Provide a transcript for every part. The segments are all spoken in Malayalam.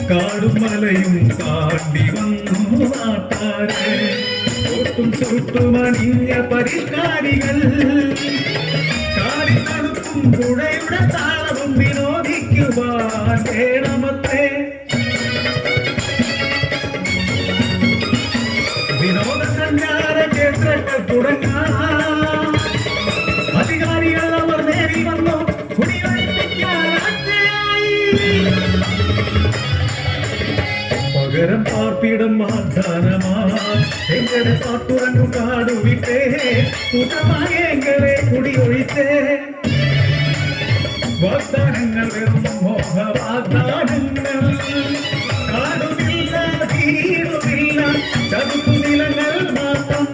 കാടും മലയും താണ്ടി വന്നു നാട്ടാരെ ഒട്ടും ചുട്ടുമണിഞ്ഞ പരിഷ്കാരികൾ കാടി തണുപ്പും പുഴയുടെ താളവും വിനോദിക്കുവാൻ വേണമത്രേ വിനോദസഞ്ചാര കേന്ദ്രങ്ങൾ തുടങ്ങാൻ അധികാരികൾ അവർ നേരി വന്നു പകരം പാർപ്പിടം എങ്ങനെ പാട്ടുറങ്ങും കാടുവിട്ടേ കൂട്ടമായി എങ്ങനെ കുടിയൊഴിച്ചേ വാഗ്ദാനങ്ങൾ വെറും മോഹ വാഗ്ദാനങ്ങൾ കാടുമില്ല തീരുമില്ല ചതുപ്പു നിലങ്ങൾ മാത്രം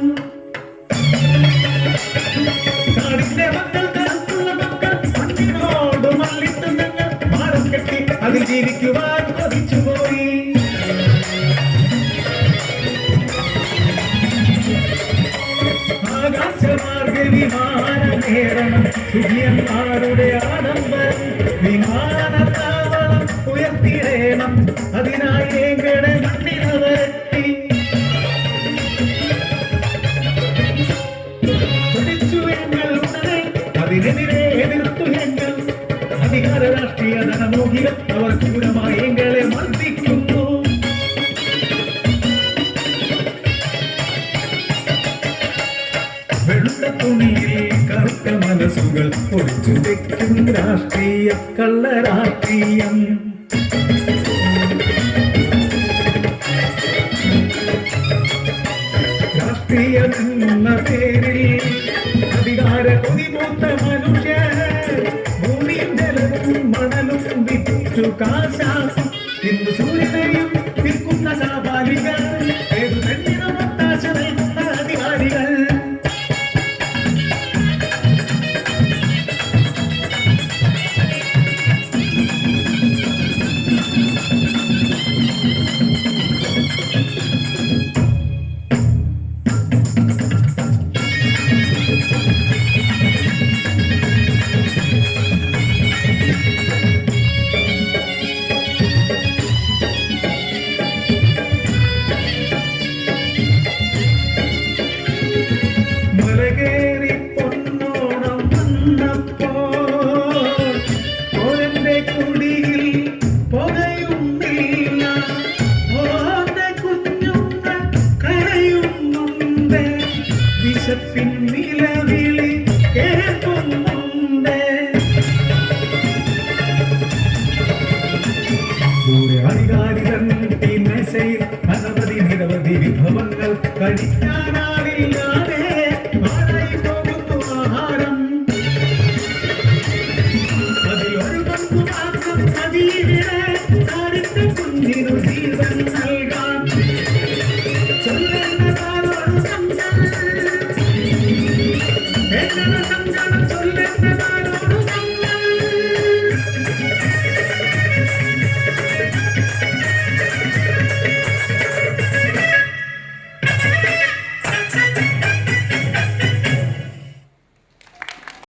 കാടിന്റെ മക്കൾ കരുത്തുള്ള മക്കൾ മണ്ണിനോട് മല്ലിട്ട് ഞങ്ങൾ മാനം കെട്ടി അതിൽ ജീവിക്കുവാൻ കൊതിച്ചുപോയി വിമാനം നേടണം സുഖിയന്മാരുടെ ആഡംബരം വിമാനത്താവളം ഉയർത്തിടേണം അതിനായി എങ്ങനെ മണ്ണിനവരെത്തി തുടിച്ചു എങ്ങൾ ഉടനെ അതിനെതിരെ എതിർത്തു എങ്ങൾ അധികാര രാഷ്ട്രീയ ധനമോഹികൾ അവർ ക്രൂരമായി എങ്ങളെ മർദ്ദിക്കുന്നു വെളുത്ത തുണിയിൽ കറുത്ത മനസ്സുകൾ ഒളിച്ചു വെക്കും രാഷ്ട്രീയ രാഷ്ട്രീയമെന്ന പേരിൽ അധികാര കൊതിമൂത്ത മനുഷ്യർ ഭൂമിയും ജലവും മണലും വിറ്റു കാശാക്കും ഇന്ന് സൂര്യനെയും വിൽക്കുന്ന കാപാലികൾ ഏതു പെണ്ണിനും ഒത്താശ നൽകുന്ന അധികാരികൾ മലകേറി പൊന്നോണം വന്നപ്പോൾ ഓരന്റെ കുടിയിൽ പുകയുന്നില്ല ഓന്റെ കുഞ്ഞുങ്ങൾ കരയുന്നുണ്ട് വിശപ്പിൻ നിലവിളി കേൾക്കുന്നുണ്ട് ദൂരെ അധികാരികൾ തിന്മശയിൽ അനവധി നിരവധി വിഭവങ്ങൾ കഴിക്കാനാവില്ല